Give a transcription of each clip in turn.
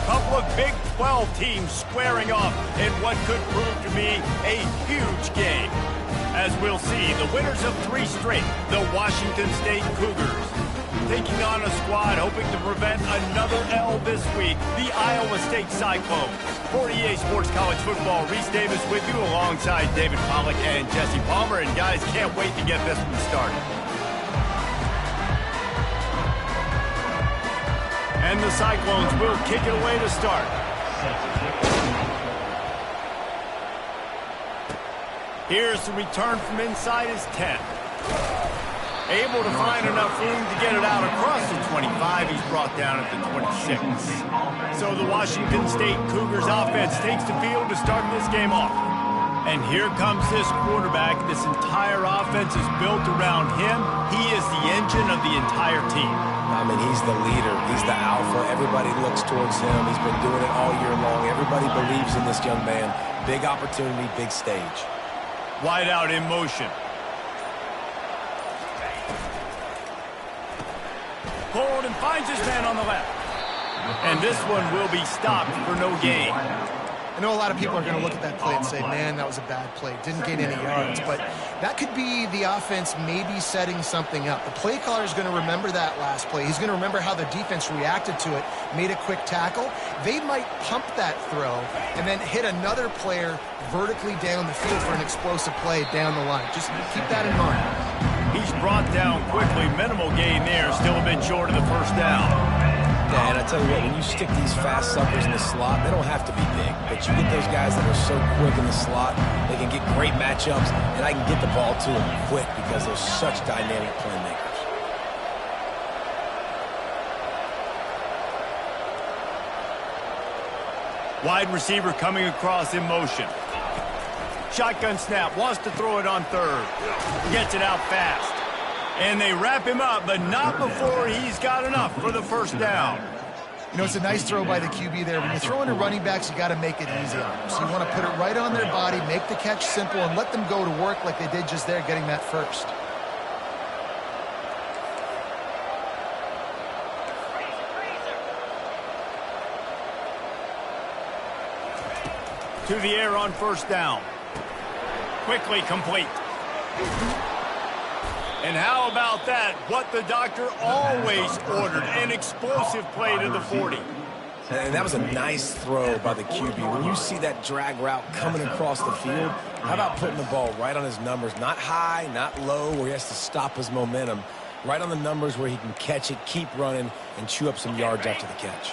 Couple of Big 12 teams squaring off in what could prove to be a huge game. As we'll see, the winners of 3 straight, the Washington State Cougars, taking on a squad hoping to prevent another L this week, the Iowa State Cyclones. For EA Sports College Football, Reese Davis with you alongside David Pollack and Jesse Palmer. And guys, can't wait to get this one started. And the Cyclones will kick it away to start. Here's the return from inside his 10. Able to find enough room to get it out across the 25. He's brought down at the 26. So the Washington State Cougars offense takes the field to start this game off. And here comes this quarterback. This entire offense is built around him. He is the engine of the entire team. I mean, he's the leader. He's the alpha. Everybody looks towards him. He's been doing it all year long. Everybody believes in this young man. Big opportunity, big stage. Wide out in motion. Hold and finds his man on the left. And this one will be stopped for no gain. I know a lot of people are going to look at that play and say, man, that was a bad play. Didn't gain any yards. But that could be the offense maybe setting something up. The play caller is going to remember that last play. He's going to remember how the defense reacted to it, made a quick tackle. They might pump that throw and then hit another player vertically down the field for an explosive play down the line. Just keep that in mind. He's brought down quickly. Minimal gain there. Still a bit short of the first down. Yeah, and I tell you what, when you stick these fast suckers in the slot, they don't have to be big. But you get those guys that are so quick in the slot, they can get great matchups, and I can get the ball to them quick because they're such dynamic playmakers. Wide receiver coming across in motion. Shotgun snap, wants to throw it on third. Gets it out fast. And they wrap him up, but not before he's got enough for the first down. You know, it's a nice throw by the QB there. When you're throwing to running backs, you got to make it easy on them. So you want to put it right on their body, make the catch simple, and let them go to work like they did just there, getting that first. To the air on first down. Quickly complete. And how about that? What the doctor always ordered, an explosive play to the 40. And that was a nice throw by the QB. When you see that drag route coming across the field, how about putting the ball right on his numbers? Not high, not low, where he has to stop his momentum. Right on the numbers where he can catch it, keep running, and chew up some yards after the catch.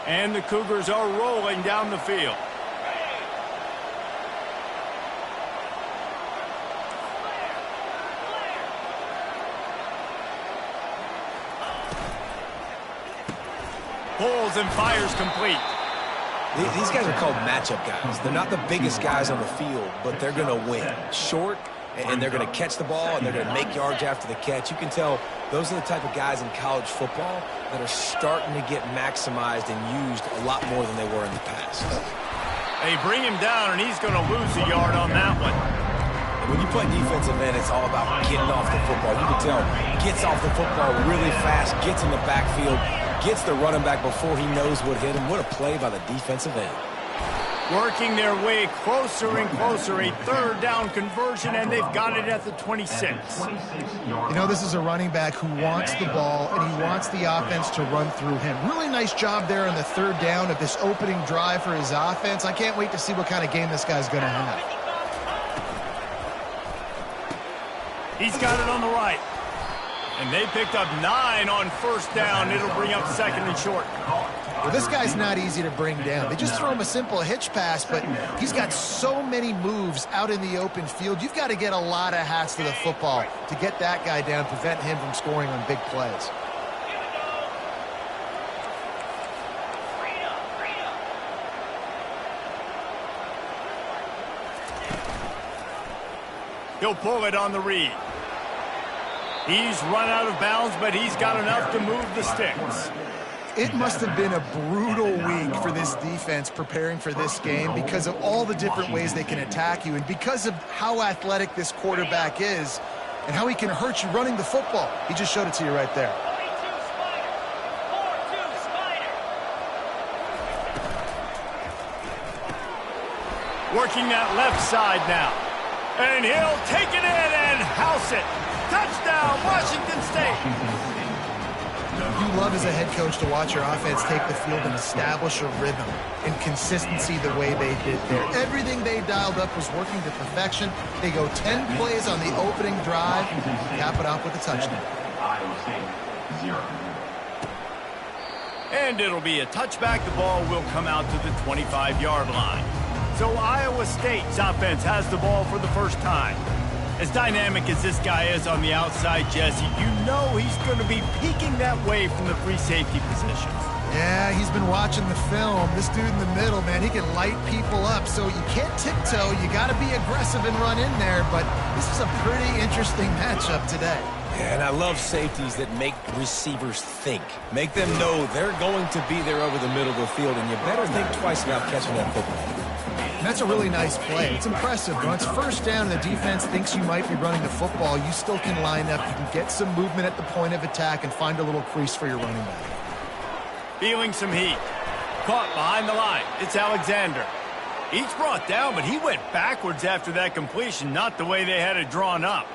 And the Cougars are rolling down the field. Pulls and fires complete. These guys are called matchup guys. They're not the biggest guys on the field, but they're going to win. Short, and they're going to catch the ball, and they're going to make yards after the catch. You can tell those are the type of guys in college football that are starting to get maximized and used a lot more than they were in the past. They bring him down, and he's going to lose a yard on that one. When you play defensive end, it's all about getting off the football. You can tell, gets off the football really fast, gets in the backfield, gets the running back before he knows what hit him. What a play by the defensive end. Working their way closer and closer, a third down conversion, and they've got it at the 26. You know, this is a running back who wants the ball, and he wants the offense to run through him. Really nice job there on the third down of this opening drive for his offense. I can't wait to see what kind of game this guy's going to have. He's got it on the right. And they picked up 9 on first down. It'll bring up second and short. Well, this guy's not easy to bring down. They just throw him a simple hitch pass, but he's got so many moves out in the open field. You've got to get a lot of hats to the football to get that guy down, prevent him from scoring on big plays. He'll pull it on the read. He's run out of bounds, but he's got enough to move the sticks. It must have been a brutal week for this defense preparing for this game because of all the different ways they can attack you and because of how athletic this quarterback is and how he can hurt you running the football. He just showed it to you right there. Working that left side now. And he'll take it in and house it. Touchdown, Washington State. You love as a head coach to watch your offense take the field and establish a rhythm and consistency the way they did there. Everything they dialed up was working to perfection. They go 10 plays on the opening drive, cap it off with a touchdown. And it'll be a touchback. The ball will come out to the 25-yard line. So Iowa State's offense has the ball for the first time. As dynamic as this guy is on the outside, Jesse, you know he's going to be peeking that way from the free safety position. Yeah, he's been watching the film. This dude in the middle, man, he can light people up. So you can't tiptoe. You got to be aggressive and run in there. But this is a pretty interesting matchup today. Yeah, and I love safeties that make receivers think. Make them know they're going to be there over the middle of the field, and you better think twice about catching that football. And that's a really nice play. It's impressive. When it's first down and the defense thinks you might be running the football, you still can line up. You can get some movement at the point of attack and find a little crease for your running back. Feeling some heat. Caught behind the line. It's Alexander. Each brought down, but he went backwards after that completion, not the way they had it drawn up.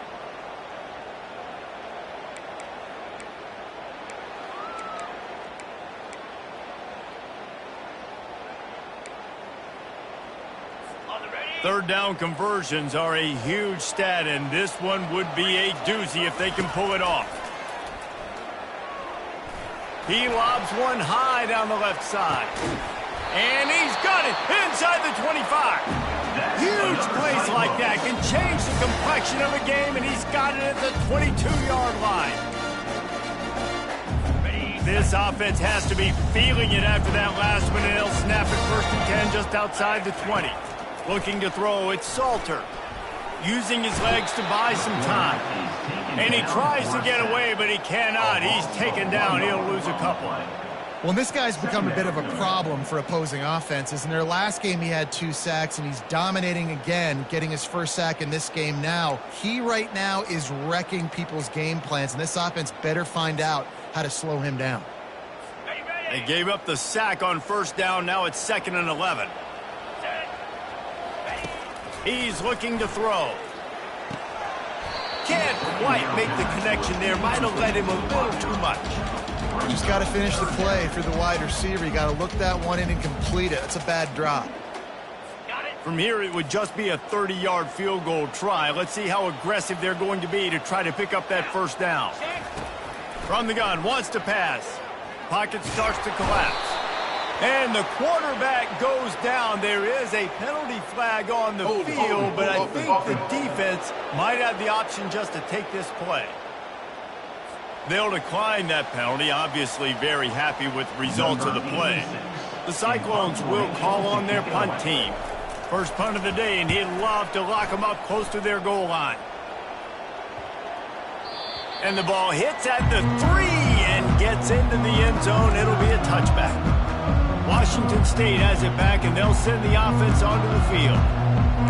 Third down conversions are a huge stat, and this one would be a doozy if they can pull it off. He lobs one high down the left side. And he's got it inside the 25. Huge plays like that can change the complexion of a game, and he's got it at the 22-yard line. This offense has to be feeling it after that last one, and they'll snap it 1st and 10 just outside the 20. Looking to throw, it's Salter. Using his legs to buy some time. And he tries to get away, but he cannot. He's taken down. He'll lose a couple. Well, this guy's become a bit of a problem for opposing offenses. In their last game, he had 2 sacks, and he's dominating again, getting his first sack in this game now. He right now is wrecking people's game plans, and this offense better find out how to slow him down. They gave up the sack on 1st down. Now it's 2nd and 11. He's looking to throw. Can't quite make the connection there. Might have led him a little too much. You just got to finish the play for the wide receiver. You got to look that one in and complete it. It's a bad drop. From here, it would just be a 30-yard field goal try. Let's see how aggressive they're going to be to try to pick up that 1st down. From the gun, wants to pass. Pocket starts to collapse. And the quarterback goes down. There is a penalty flag on the field, but I think the defense might have the option just to take this play. They'll decline that penalty, obviously very happy with the results of the play. The Cyclones will call on their punt team. First punt of the day, and he'd love to lock them up close to their goal line. And the ball hits at the 3 and gets into the end zone. It'll be a touchback. Washington State has it back, and they'll send the offense onto the field.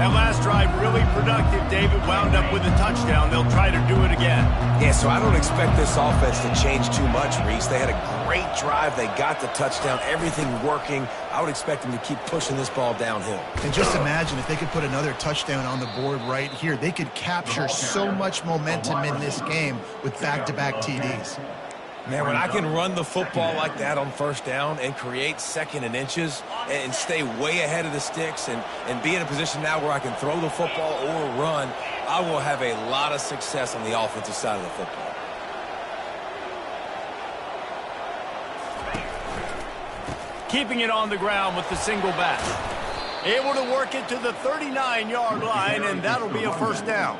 That last drive really productive. David wound up with a touchdown. They'll try to do it again. Yeah, so I don't expect this offense to change too much, Reese. They had a great drive. They got the touchdown. Everything working. I would expect them to keep pushing this ball downhill. And just imagine if they could put another touchdown on the board right here. They could capture so much momentum in this game with back-to-back TDs. Man, when I can run the football like that on 1st down and create 2nd and inches and stay way ahead of the sticks and be in a position now where I can throw the football or run, I will have a lot of success on the offensive side of the football. Keeping it on the ground with the single back. Able to work it to the 39-yard line, and that'll be a 1st down.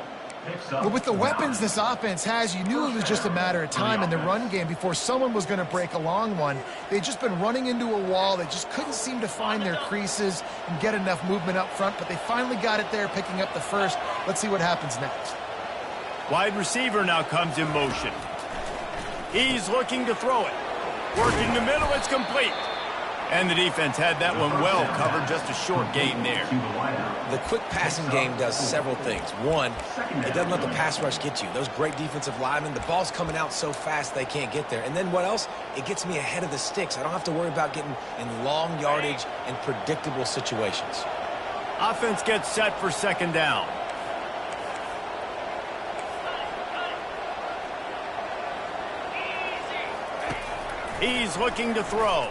But with the weapons this offense has, you knew it was just a matter of time in the run game before someone was going to break a long one. They'd just been running into a wall. They just couldn't seem to find their creases and get enough movement up front, but they finally got it there, picking up the 1st. Let's see what happens next. Wide receiver now comes in motion. He's looking to throw it. Working the middle, it's complete. And the defense had that one well covered, just a short gain there. The quick passing game does several things. One, it doesn't let the pass rush get you. Those great defensive linemen, the ball's coming out so fast they can't get there. And then what else? It gets me ahead of the sticks. I don't have to worry about getting in long yardage and predictable situations. Offense gets set for second down. He's looking to throw.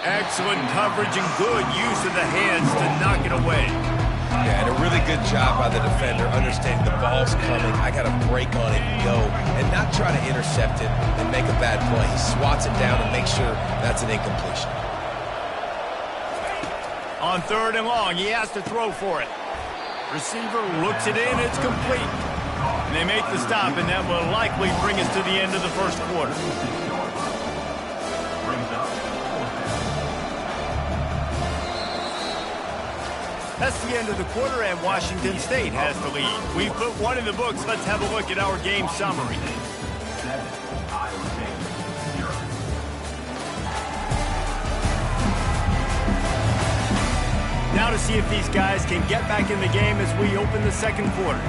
Excellent coverage and good use of the hands to knock it away. Yeah, and a really good job by the defender understanding the ball's coming. I got to break on it and go and not try to intercept it and make a bad play. He swats it down and makes sure that's an incompletion. On 3rd and long, he has to throw for it. Receiver looks it in, it's complete. And they make the stop, and that will likely bring us to the end of the first quarter. That's the end of the quarter, and Washington State has the lead. We've put one in the books. Let's have a look at our game summary. Now to see if these guys can get back in the game as we open the second quarter.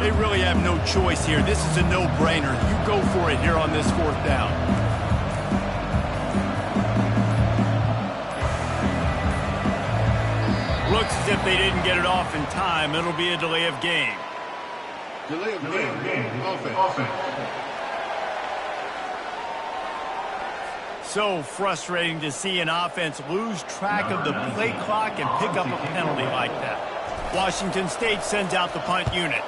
They really have no choice here. This is a no-brainer. You go for it here on this 4th down. Looks as if they didn't get it off in time. It'll be a delay of game. Delay of game. Offense. So frustrating to see an offense lose track of the play clock and pick up a penalty like that. Washington State sends out the punt unit.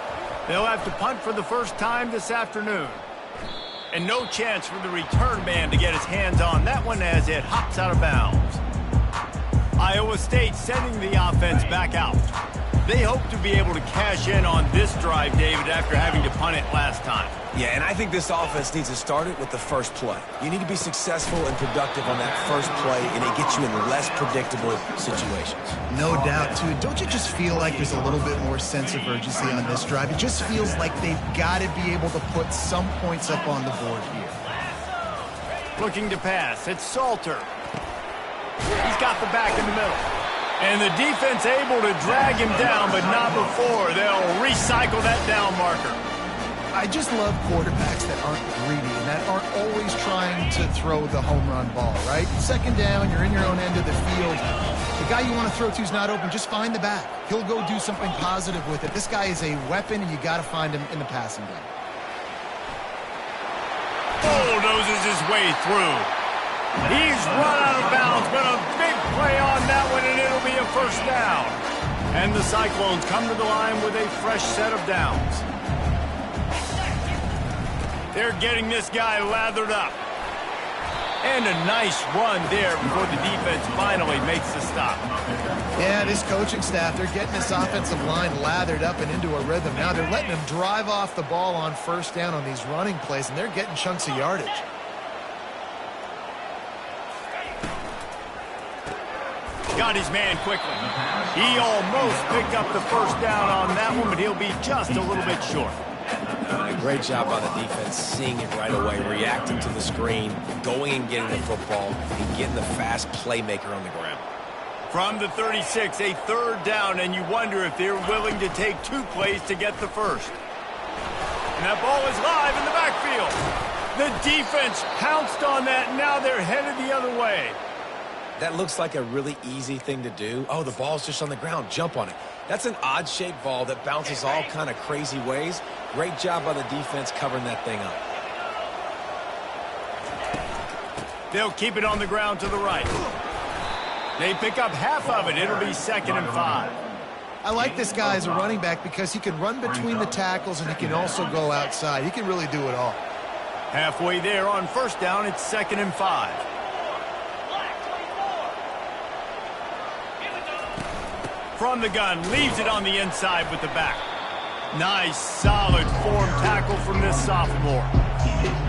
They'll have to punt for the first time this afternoon. And no chance for the return man to get his hands on that one as it hops out of bounds. Iowa State sending the offense back out. They hope to be able to cash in on this drive, David, after having to punt it last time. Yeah, and I think this offense needs to start it with the first play. You need to be successful and productive on that first play, and it gets you in less predictable situations. No doubt, too. Don't you just feel like there's a little bit more sense of urgency on this drive? It just feels like they've got to be able to put some points up on the board here. Looking to pass. It's Salter. He's got the back in the middle. And the defense able to drag him down, but not before. They'll recycle that down marker. I just love quarterbacks that aren't greedy and that aren't always trying to throw the home run ball, right? Second down, you're in your own end of the field. The guy you want to throw to is not open. Just find the back. He'll go do something positive with it. This guy is a weapon, and you got to find him in the passing game. Bulldozes his way through. He's run out of bounds, but a big play on that one, and it'll be a first down. And the Cyclones come to the line with a fresh set of downs. They're getting this guy lathered up. And a nice run there before the defense finally makes the stop. Yeah, this coaching staff, they're getting this offensive line lathered up and into a rhythm. Now they're letting them drive off the ball on first down on these running plays, and they're getting chunks of yardage. Got his man quickly. He almost picked up the first down on that one, but he'll be just a little bit short. Great job by the defense, seeing it right away, reacting to the screen, going and getting the football, and getting the fast playmaker on the ground. From the 36, a third down, and you wonder if they're willing to take 2 plays to get the first. And that ball is live in the backfield. The defense pounced on that, and now they're headed the other way. That looks like a really easy thing to do. Oh, the ball's just on the ground. Jump on it. That's an odd-shaped ball that bounces all kind of crazy ways. Great job by the defense covering that thing up. They'll keep it on the ground to the right. They pick up half of it. It'll be 2nd and 5. I like this guy as a running back because he can run between the tackles and he can also go outside. He can really do it all. Halfway there on first down, it's 2nd and 5. From the gun, leaves it on the inside with the back. Nice, solid form tackle from this sophomore.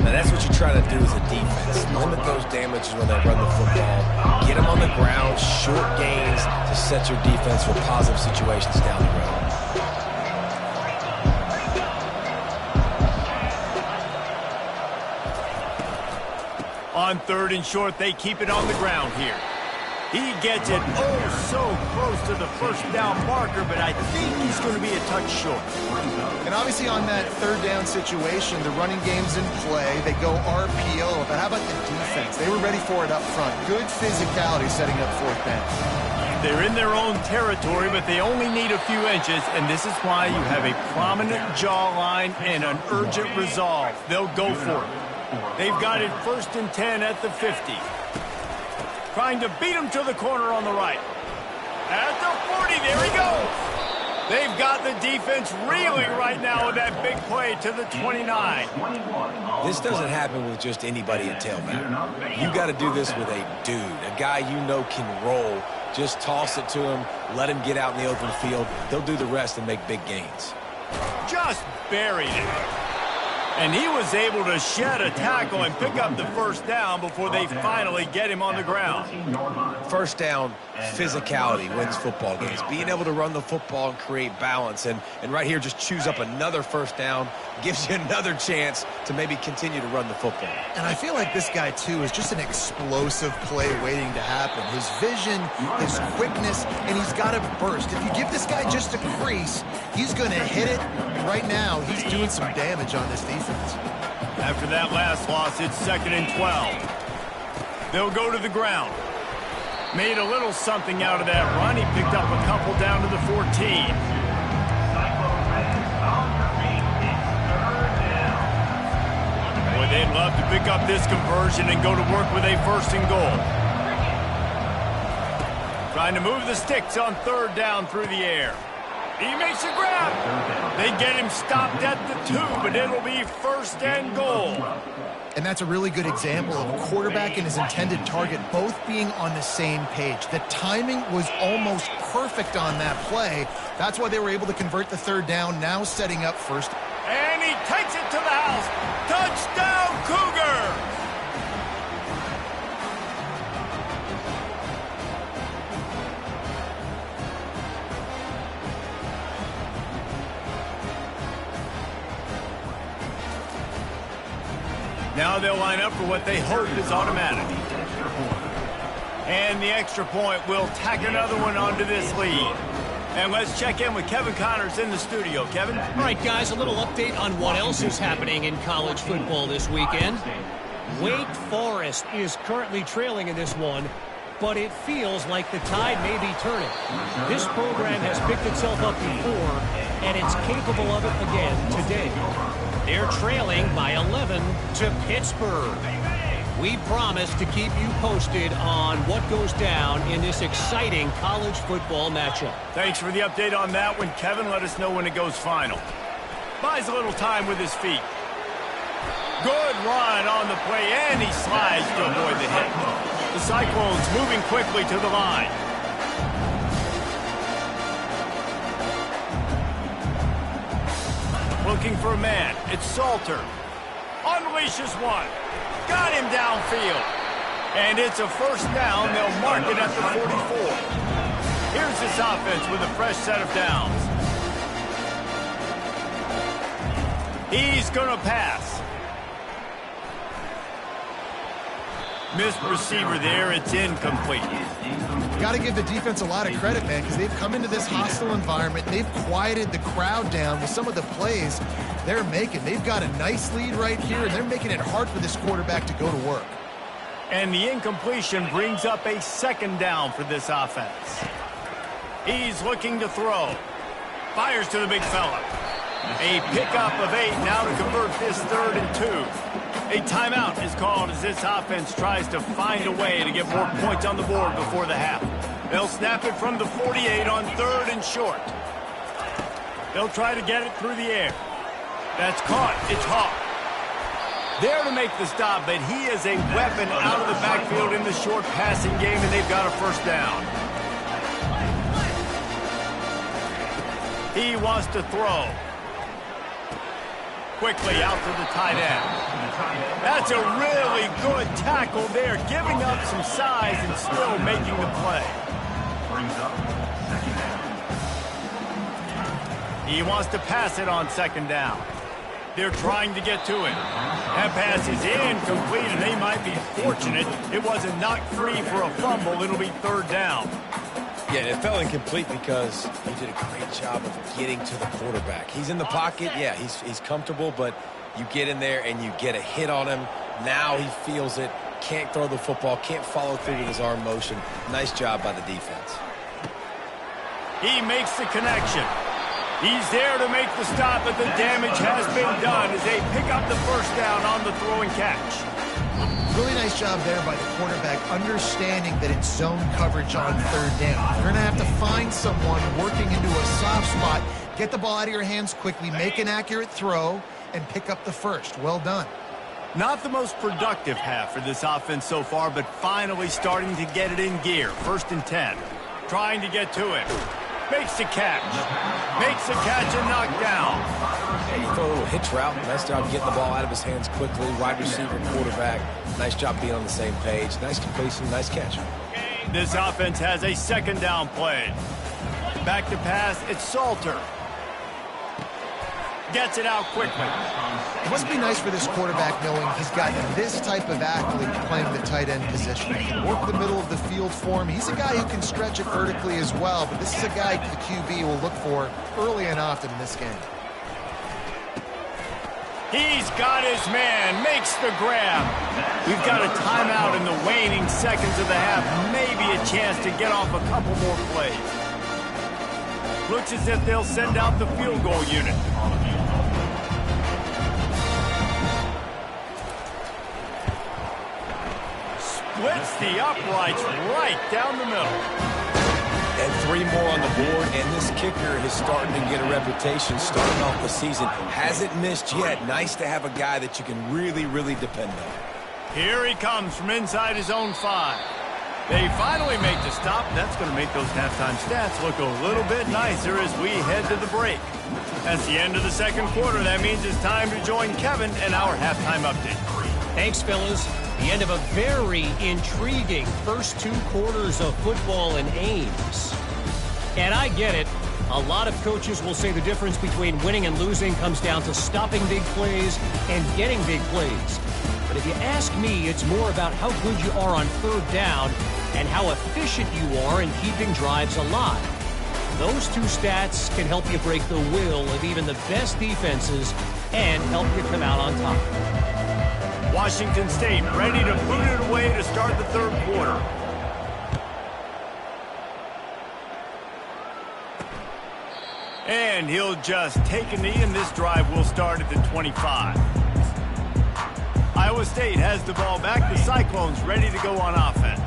Now that's what you try to do as a defense. Limit those damages when they run the football. Get them on the ground, short gains to set your defense for positive situations down the road. On 3rd and short, they keep it on the ground here. He gets it oh so close to the first down marker, but I think he's going to be a touch short. And obviously on that third down situation, the running game's in play. They go RPO, but how about the defense? They were ready for it up front. Good physicality setting up fourth down. They're in their own territory, but they only need a few inches, and this is why you have a prominent jawline and an urgent resolve. They'll go for it. They've got it 1st and 10 at the 50. Trying to beat him to the corner on the right. At the 40, there he goes. They've got the defense reeling right now with that big play to the 29. This doesn't happen with just anybody at tailback. You got to do this with a dude, a guy you know can roll. Just toss it to him, let him get out in the open field. He'll do the rest and make big gains. Just buried it. And he was able to shed a tackle and pick up the first down before they finally get him on the ground. First down, physicality wins football games. Being able to run the football and create balance. And right here, just choose up another first down, gives you another chance to maybe continue to run the football. And I feel like this guy, too, is just an explosive play waiting to happen. His vision, his quickness, and he's got a burst. If you give this guy just a crease, he's going to hit it. And right now, he's doing some damage on this defense. After that last loss, it's 2nd and 12. They'll go to the ground. Made a little something out of that run. He picked up a couple down to the 14. Boy, they'd love to pick up this conversion and go to work with a 1st and goal. Trying to move the sticks on 3rd down through the air. He makes a grab. They get him stopped at the 2, but it'll be 1st and goal. And that's a really good example of a quarterback and his intended target both being on the same page. The timing was almost perfect on that play. That's why they were able to convert the 3rd down, now setting up 1st. And he takes it to the house. Touchdown, Cougar! Now they'll line up for what they hope is automatic. And the extra point will tack another one onto this lead. And let's check in with Kevin Connors in the studio. Kevin? All right, guys, a little update on what else is happening in college football this weekend. Wake Forest is currently trailing in this one, but it feels like the tide may be turning. This program has picked itself up before, and it's capable of it again today. They're trailing by 11 to Pittsburgh. We promise to keep you posted on what goes down in this exciting college football matchup. Thanks for the update on that one, Kevin. Let us know when it goes final. Buys a little time with his feet. Good run on the play, and he slides to avoid the hit. The Cyclones moving quickly to the line. Looking for a man. It's Salter. Unleashes one. Got him downfield. And it's a 1st down. They'll mark it at the 44. Here's this offense with a fresh set of downs. He's going to pass. Missed receiver there. It's incomplete. Got to give the defense a lot of credit, man, because they've come into this hostile environment. They've quieted the crowd down with some of the plays they're making. They've got a nice lead right here, and they're making it hard for this quarterback to go to work. And the incompletion brings up a 2nd down for this offense. He's looking to throw. Fires to the big fella. A pickup of 8 now to convert this 3rd and 2. A timeout is called as this offense tries to find a way to get more points on the board before the half. They'll snap it from the 48 on 3rd and short. They'll try to get it through the air. That's caught. It's Hawk. There to make the stop, but he is a weapon out of the backfield in the short passing game, and they've got a 1st down. He wants to throw. Quickly out to the tight end. That's a really good tackle there, giving up some size and still making the play. He wants to pass it on 2nd down. They're trying to get to it. That pass is incomplete, and they might be fortunate it wasn't knocked free for a fumble. It'll be third down. Yeah, it fell incomplete because he did a great job of getting to the quarterback. He's in the pocket. Yeah, he's comfortable, but you get in there and you get a hit on him. Now he feels it. Can't throw the football. Can't follow through with his arm motion. Nice job by the defense. He makes the connection. He's there to make the stop, but the damage has been done as they pick up the first down on the throw and catch. Really nice job there by the quarterback, understanding that it's zone coverage on third down. You're going to have to find someone working into a soft spot, get the ball out of your hands quickly, make an accurate throw, and pick up the first. Well done. Not the most productive half for this offense so far, but finally starting to get it in gear. 1st and 10. Trying to get to it. Makes the catch. Makes the catch and knocked down. Yeah, you throw a little hitch route. Nice job getting the ball out of his hands quickly. Wide receiver, quarterback. Nice job being on the same page. Nice completion, nice catch. This offense has a 2nd down play. Back to pass, it's Salter. Gets it out quickly. It must be nice for this quarterback knowing he's got this type of athlete playing the tight end position. He can work the middle of the field for him. He's a guy who can stretch it vertically as well, but this is a guy the QB will look for early and often in this game. He's got his man, makes the grab. We've got a timeout in the waning seconds of the half. Maybe a chance to get off a couple more plays. Looks as if they'll send out the field goal unit. Splits the uprights right down the middle. And 3 more on the board, and this kicker is starting to get a reputation starting off the season. Hasn't missed yet. Nice to have a guy that you can really, really depend on. Here he comes from inside his own 5. They finally make the stop. That's going to make those halftime stats look a little bit nicer as we head to the break. That's the end of the 2nd quarter. That means it's time to join Kevin and our halftime update. Thanks, fellas. The end of a very intriguing first 2 quarters of football in Ames. And I get it. A lot of coaches will say the difference between winning and losing comes down to stopping big plays and getting big plays. But if you ask me, it's more about how good you are on 3rd down and how efficient you are in keeping drives alive. Those 2 stats can help you break the will of even the best defenses and help you come out on top. Washington State ready to boot it away to start the 3rd quarter. And he'll just take a knee, and this drive will start at the 25. Iowa State has the ball back. The Cyclones ready to go on offense.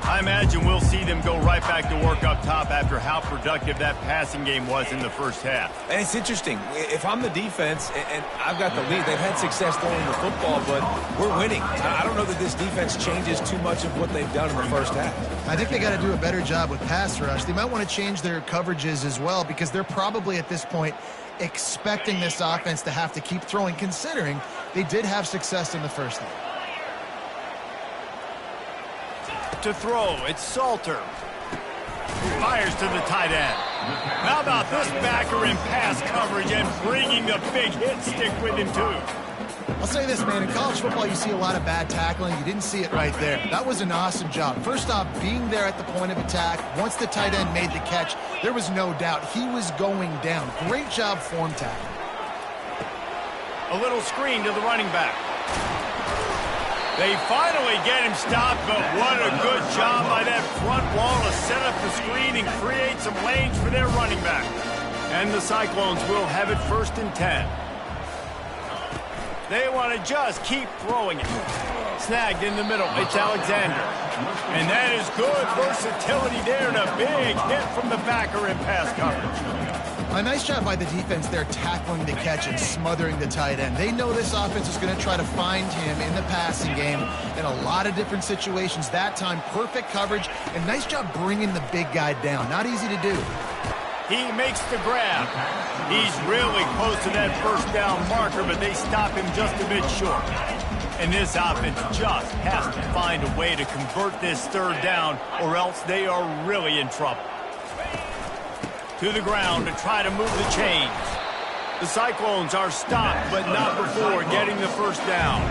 I imagine we'll see them go right back to work up top after how productive that passing game was in the first half. And it's interesting. If I'm the defense and I've got the lead, they've had success throwing the football, but we're winning. I don't know that this defense changes too much of what they've done in the first half. I think they got to do a better job with pass rush. They might want to change their coverages as well because they're probably at this point expecting this offense to have to keep throwing, considering they did have success in the first half. To throw, it's Salter. Fires to the tight end. How about this backer in pass coverage and bringing the big hit stick with him too? I'll say this, man. In college football, you see a lot of bad tackling. You didn't see it right there. That was an awesome job. First off, being there at the point of attack. Once the tight end made the catch, there was no doubt he was going down. Great job form tackling. A little screen to the running back. They finally get him stopped, but what a good job by that front wall to set up the screen and create some lanes for their running back. And the Cyclones will have it 1st and 10. They want to just keep throwing it. Snagged in the middle, it's Alexander. And that is good versatility there and a big hit from the backer in pass coverage. A nice job by the defense there tackling the catch and smothering the tight end. They know this offense is going to try to find him in the passing game in a lot of different situations. That time, perfect coverage and nice job bringing the big guy down. Not easy to do. He makes the grab. He's really close to that 1st down marker, but they stop him just a bit short. And this offense just has to find a way to convert this 3rd down, or else they are really in trouble. To the ground to try to move the chains. The Cyclones are stopped, but not before getting the first down.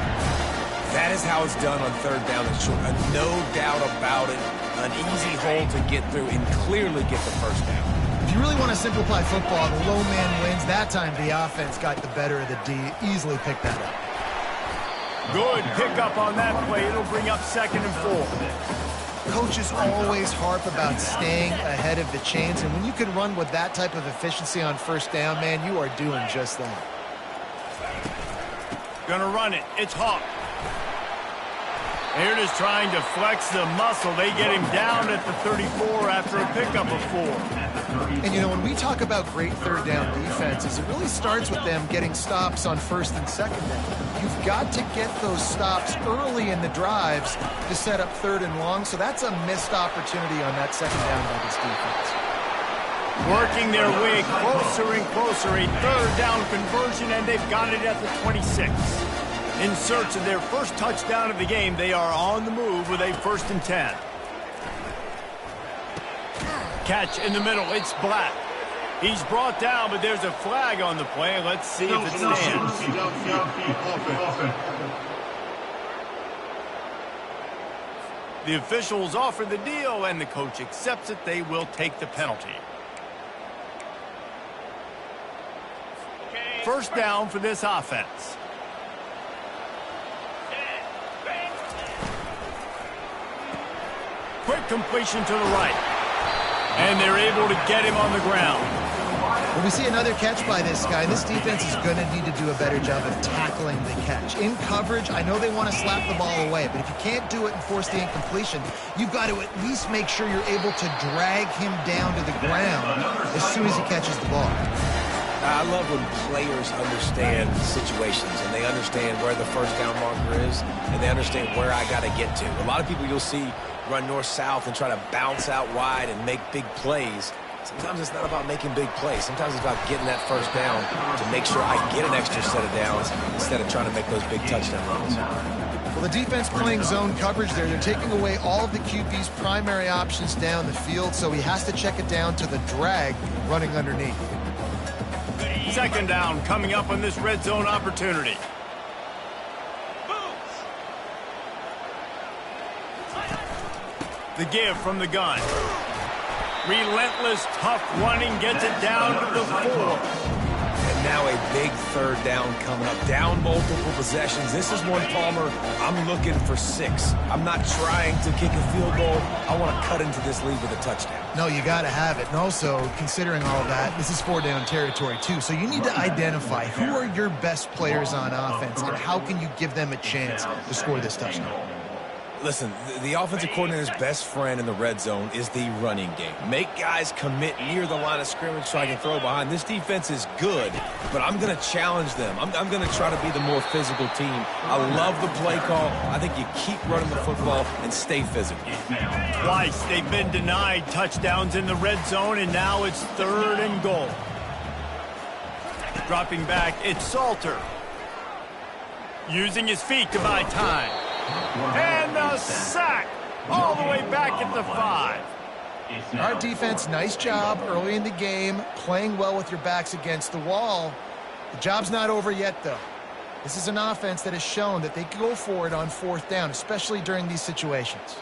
That is how it's done on third down and short. No doubt about it. An easy hole to get through and clearly get the first down. If you really want to simplify football, the low man wins. That time the offense got the better of the D. Easily picked that up. Good pickup on that play. It'll bring up 2nd and 4. Coaches always harp about staying ahead of the chains, and when you can run with that type of efficiency on first down, man, you are doing just that. Gonna run it. It's Hawk. They're just trying to flex the muscle. They get him down at the 34 after a pickup of 4. And, you know, when we talk about great third down defenses, it really starts with them getting stops on first and second down. You've got to get those stops early in the drives to set up third and long, so that's a missed opportunity on that second down by this defense. Working their way closer and closer. A third down conversion, and they've got it at the 26. In search of their first touchdown of the game, they are on the move with a 1st and 10. Catch in the middle. It's Black. He's brought down, but there's a flag on the play. Let's see if it stands. The officials offer the deal, and the coach accepts it. They will take the penalty. First down for this offense. Quick completion to the right. And they're able to get him on the ground. When we see another catch by this guy, this defense is going to need to do a better job of tackling the catch. In coverage, I know they want to slap the ball away, but if you can't do it and force the incompletion, you've got to at least make sure you're able to drag him down to the ground as soon as he catches the ball. I love when players understand situations and they understand where the first down marker is and they understand where I got to get to. A lot of people you'll see run north-south and try to bounce out wide and make big plays. Sometimes it's not about making big plays. Sometimes it's about getting that first down to make sure I get an extra set of downs instead of trying to make those big touchdown runs. Well, the defense playing zone coverage there. They're taking away all of the QB's primary options down the field, so he has to check it down to the drag running underneath. 2nd down coming up on this red zone opportunity. The give from the gun. Relentless, tough running gets it down to the 4. And now a big third down coming up. Down multiple possessions. This is one, Palmer, I'm looking for 6. I'm not trying to kick a field goal. I want to cut into this lead with a touchdown. No, you got to have it. And also, considering all of that, this is 4-down territory, too. So you need to identify who are your best players on offense and how can you give them a chance to score this touchdown. Listen, the offensive coordinator's best friend in the red zone is the running game. Make guys commit near the line of scrimmage so I can throw behind. This defense is good, but I'm going to challenge them. I'm going to try to be the more physical team. I love the play call. I think you keep running the football and stay physical. Twice they've been denied touchdowns in the red zone, and now it's 3rd and goal. Dropping back, it's Salter. Using his feet to buy time. And a sack all the way back at the 5. Our defense, nice job early in the game, playing well with your backs against the wall. The job's not over yet, though. This is an offense that has shown that they can go for it on 4th down, especially during these situations.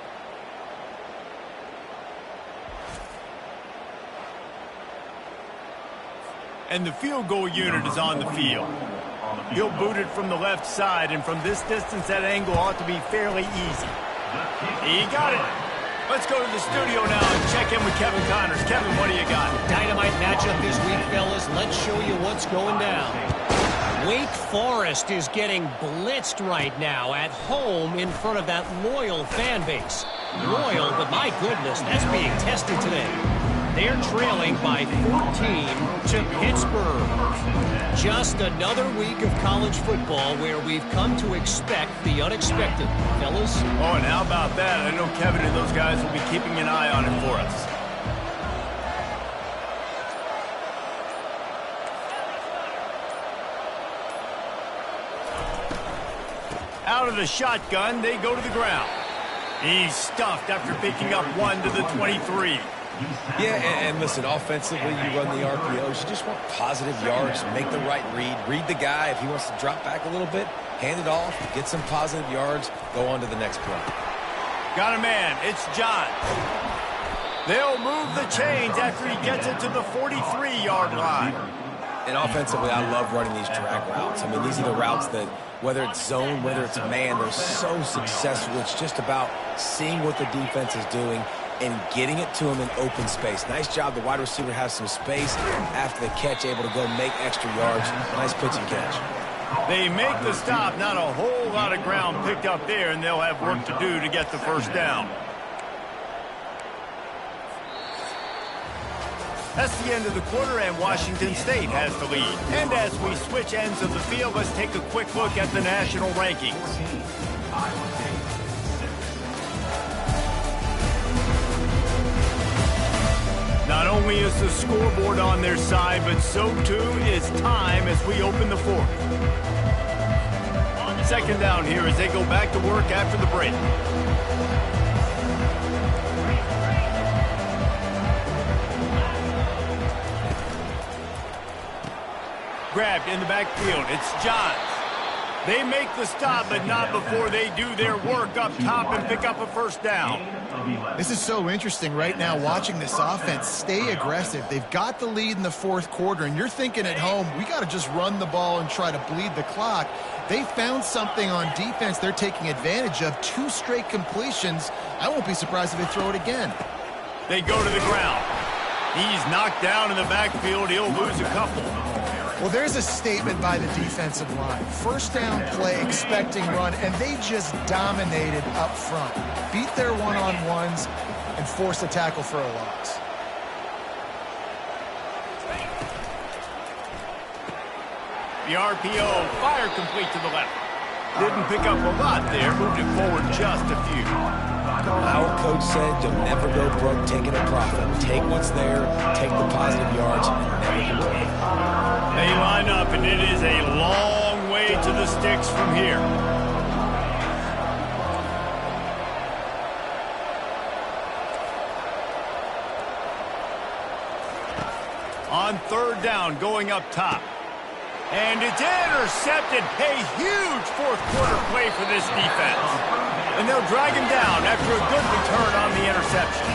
And the field goal unit is on the field. He'll boot it from the left side, and from this distance, that angle ought to be fairly easy. He got it. Let's go to the studio now and check in with Kevin Connors. Kevin, what do you got? Dynamite matchup this week, fellas. Let's show you what's going down. Wake Forest is getting blitzed right now at home in front of that loyal fan base. Loyal, but my goodness, that's being tested today. They're trailing by 14 to Pittsburgh. Just another week of college football where we've come to expect the unexpected. Fellas? Oh, and how about that? I know Kevin and those guys will be keeping an eye on it for us. Out of the shotgun, they go to the ground. He's stuffed after picking up 1 to the 23. Yeah, and listen, offensively, you run the RPOs. You just want positive yards, make the right read the guy. If he wants to drop back a little bit, hand it off, get some positive yards, go on to the next play. Got a man. It's John. They'll move the chains after he gets it to the 43-yard line. And offensively, I love running these drag routes. I mean, these are the routes that, whether it's zone, whether it's man, they're so successful. It's just about seeing what the defense is doing and getting it to him in open space. Nice job. The wide receiver has some space after the catch, able to go make extra yards. Nice pitch and catch. They make the stop. Not a whole lot of ground picked up there, and they'll have work to do to get the first down. That's the end of the quarter, and Washington State has the lead. And as we switch ends of the field, let's take a quick look at the national rankings. Not only is the scoreboard on their side, but so too is time as we open the fourth. Second down here as they go back to work after the break. Grabbed in the backfield. It's Johns. They make the stop, but not before they do their work up top and pick up a first down. This is so interesting right now watching this offense stay aggressive. They've got the lead in the fourth quarter, and you're thinking at home, we got to just run the ball and try to bleed the clock. They found something on defense they're taking advantage of. 2 straight completions. I won't be surprised if they throw it again. They go to the ground. He's knocked down in the backfield. He'll lose a couple. Well, there's a statement by the defensive line. First down play, expecting run, and they just dominated up front. Beat their one-on-ones and forced a tackle for a loss. The RPO, fire complete to the left. Didn't pick up a lot there, moved it forward just a few. Our coach said you'll never go broke taking a profit. Take what's there, take the positive yards, and never complain. They line up, and it is a long way to the sticks from here. On third down, going up top. And it's intercepted. A huge fourth quarter play for this defense. And they'll drag him down after a good return on the interception.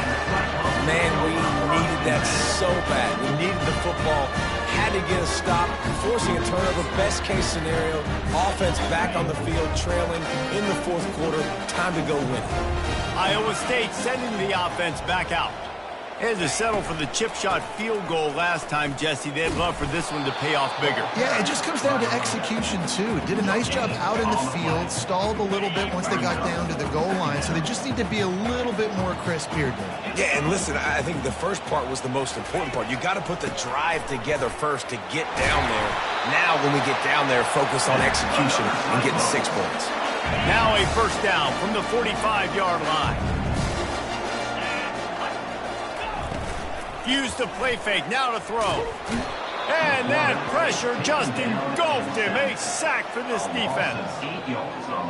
Man, we needed that so bad. We needed the football. Had to get a stop, forcing a turnover. Best case scenario, offense back on the field, trailing in the fourth quarter. Time to go win. Iowa State sending the offense back out. Had to settle for the chip shot field goal last time, Jesse. They'd love for this one to pay off bigger. Yeah, it just comes down to execution, too. Did a nice job out in the field, stalled a little bit once they got down to the goal line, so they just need to be a little bit more crisp here, Dave. Yeah, and listen, I think the first part was the most important part. You got to put the drive together first to get down there. Now, when we get down there, focus on execution and getting 6 points. Now a first down from the 45-yard line. Use the play fake, now to throw. And that pressure just engulfed him. A sack for this defense.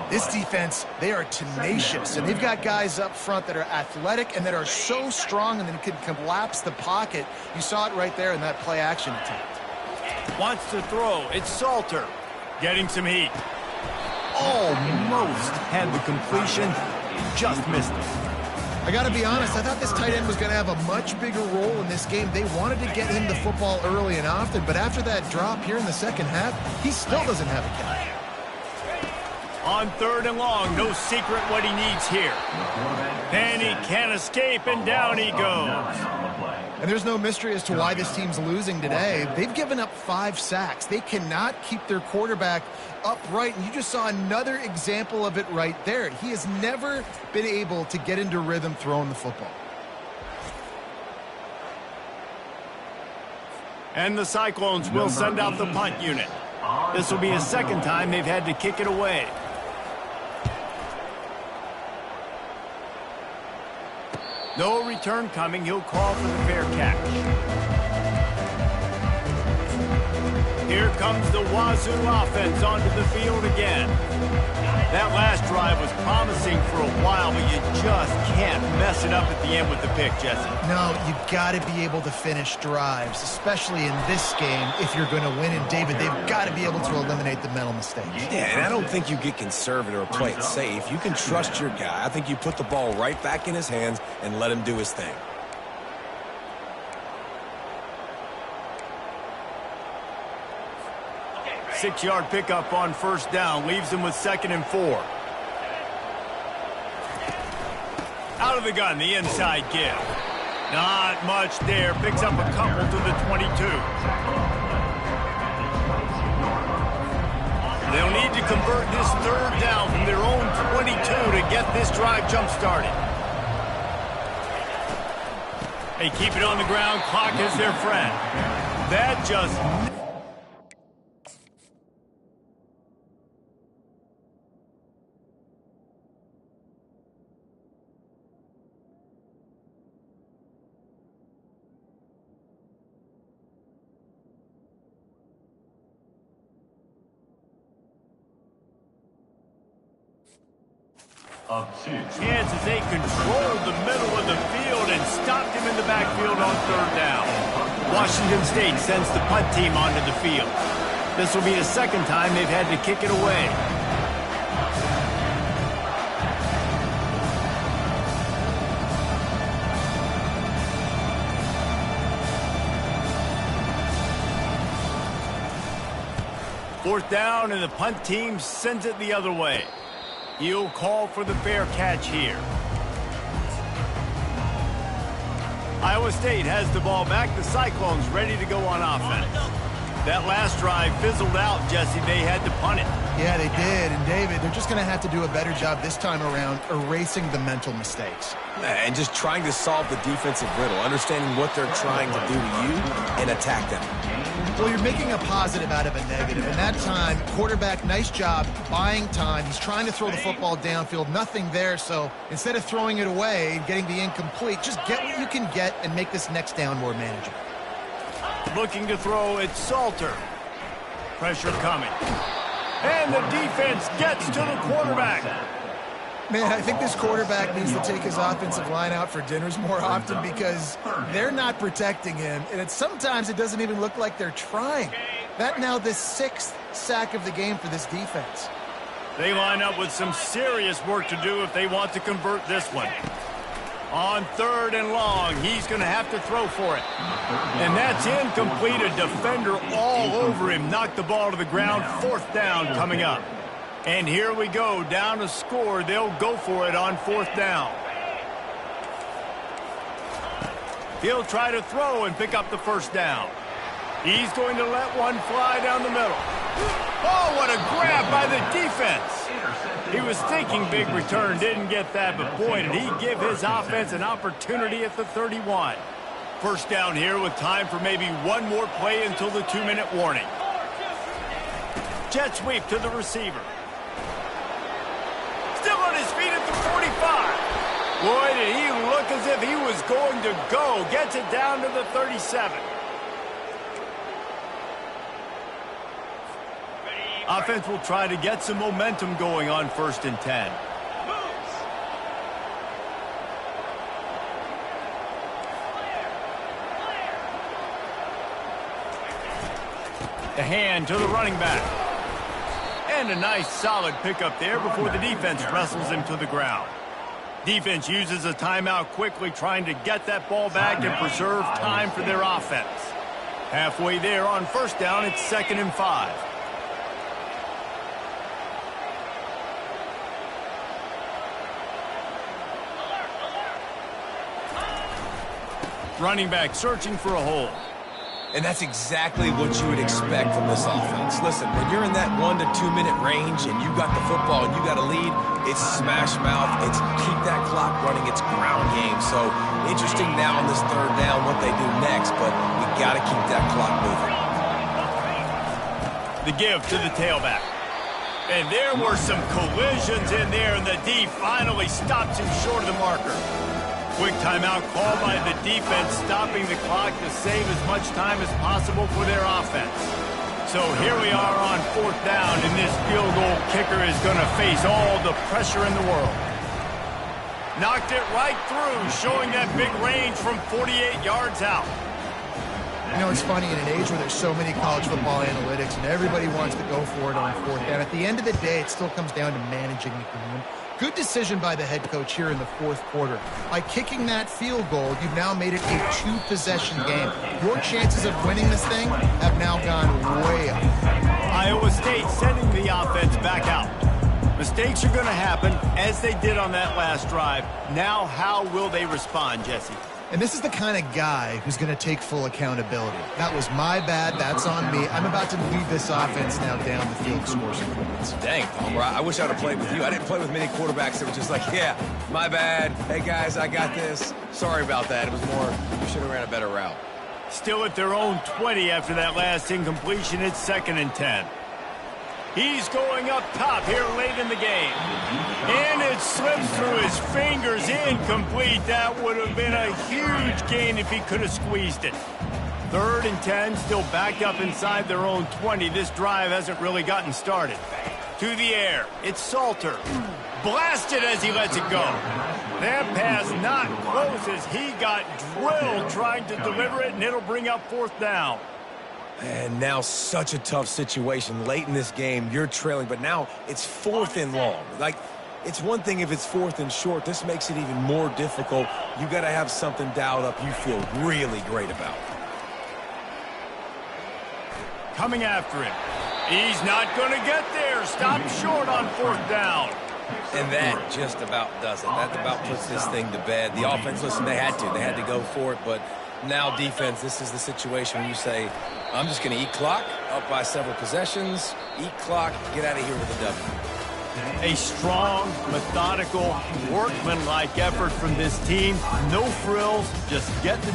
This defense, they are tenacious, and they've got guys up front that are athletic and that are so strong and then can collapse the pocket. You saw it right there in that play-action attempt. Wants to throw. It's Salter. Getting some heat. Almost had the completion. Just missed it. I got to be honest, I thought this tight end was going to have a much bigger role in this game. They wanted to get him the football early and often, but after that drop here in the second half, he still doesn't have a catch. On third and long, no secret what he needs here. And he can't escape, and down he goes. And there's no mystery as to why this team's losing today. They've given up 5 sacks. They cannot keep their quarterback upright, and you just saw another example of it right there. He has never been able to get into rhythm throwing the football. And the Cyclones will send out the punt unit. This will be a second time they've had to kick it away. No return coming. He'll call for the fair catch. Here comes the Wazoo offense onto the field again. That last drive was promising for a while, but you just can't mess it up at the end with the pick, Jesse. No, you got to be able to finish drives, especially in this game if you're going to win. And, David, they've got to be able to eliminate the mental mistakes. Yeah, and I don't think you get conservative or play it safe. You can trust your guy. I think you put the ball right back in his hands and let him do his thing. Six-yard pickup on first down leaves him with 2nd and 4. Out of the gun, the inside give. Not much there. Picks up a couple to the 22. They'll need to convert this 3rd down from their own 22 to get this drive jump-started. They keep it on the ground. Clock is their friend. That just... Kansas they controlled the middle of the field and stopped him in the backfield on 3rd down. Washington State sends the punt team onto the field. This will be the 2nd time they've had to kick it away. Fourth down, and the punt team sends it the other way. He'll call for the fair catch here. Iowa State has the ball back. The Cyclones ready to go on offense. That last drive fizzled out, Jesse. They had to punt it. Yeah, they did. And, David, they're just going to have to do a better job this time around erasing the mental mistakes. And just trying to solve the defensive riddle, understanding what they're trying to do to you and attack them. Well, you're making a positive out of a negative. And that time, quarterback, nice job, buying time. He's trying to throw the football downfield. Nothing there. So instead of throwing it away and getting the incomplete, just get what you can get and make this next down more manageable. Looking to throw, it's Salter. Pressure coming. And the defense gets to the quarterback. Man, I think this quarterback needs to take his offensive line out for dinners more often because they're not protecting him. And sometimes it doesn't even look like they're trying. That now the 6th sack of the game for this defense. They line up with some serious work to do if they want to convert this one. On 3rd and long, he's going to have to throw for it. And that's incomplete. A defender all over him. Knocked the ball to the ground. 4th down coming up. And here we go. Down to score. They'll go for it on 4th down. He'll try to throw and pick up the 1st down. He's going to let one fly down the middle. Oh, what a grab by the defense. He was thinking big return, didn't get that, but boy, did he give his offense an opportunity at the 31. 1st down here with time for maybe one more play until the 2-minute warning. Jet sweep to the receiver. Still on his feet at the 45. Boy, did he look as if he was going to go. Gets it down to the 37. Offense will try to get some momentum going on 1st and 10. The hand to the running back. And a nice solid pickup there before the defense wrestles him to the ground. Defense uses a timeout quickly, trying to get that ball back and preserve time for their offense. Halfway there on 1st down, it's 2nd and 5. Running back searching for a hole. And that's exactly what you would expect from this offense. Listen, when you're in that 1 to 2 minute range and you got the football and you got a lead, it's smash mouth, it's keep that clock running, it's ground game. So interesting now on this 3rd down what they do next, but we got to keep that clock moving. The give to the tailback. And there were some collisions in there, and the D finally stops him short of the marker. Quick timeout called by the defense, stopping the clock to save as much time as possible for their offense. So here we are on 4th down, and this field goal kicker is going to face all the pressure in the world. Knocked it right through, showing that big range from 48 yards out. You know, it's funny, in an age where there's so many college football analytics and everybody wants to go for it on 4th down, at the end of the day, it still comes down to managing the game. Good decision by the head coach here in the 4th quarter. By kicking that field goal, you've now made it a 2-possession game. Your chances of winning this thing have now gone way up. Iowa State sending the offense back out. Mistakes are going to happen, as they did on that last drive. Now, how will they respond, Jesse? And this is the kind of guy who's going to take full accountability. That was my bad. That's on me. I'm about to lead this offense now down the field to score some points. Dang, Palmer, I wish I would have played with you. I didn't play with many quarterbacks that were just like, yeah, my bad. Hey, guys, I got this. Sorry about that. It was more, we should have ran a better route. Still at their own 20 after that last incompletion. It's 2nd and 10. He's going up top here late in the game. And it slips through his fingers, incomplete. That would have been a huge gain if he could have squeezed it. 3rd and 10, still backed up inside their own 20. This drive hasn't really gotten started. To the air, it's Salter. Blasted as he lets it go. That pass not close as he got drilled trying to deliver it, and it'll bring up 4th down. And now such a tough situation. Late in this game, you're trailing, but now it's 4th and long. Like, it's one thing if it's 4th and short. This makes it even more difficult. You got to have something dialed up you feel really great about. Coming after him. He's not going to get there. Stop short on 4th down. And that just about does it. That about puts this thing to bed. The offense, listen, they had to. They had to go for it, but now defense, this is the situation when you say, I'm just going to eat clock, up by several possessions, eat clock, get out of here with a W. A strong, methodical, workmanlike effort from this team. No frills, just get the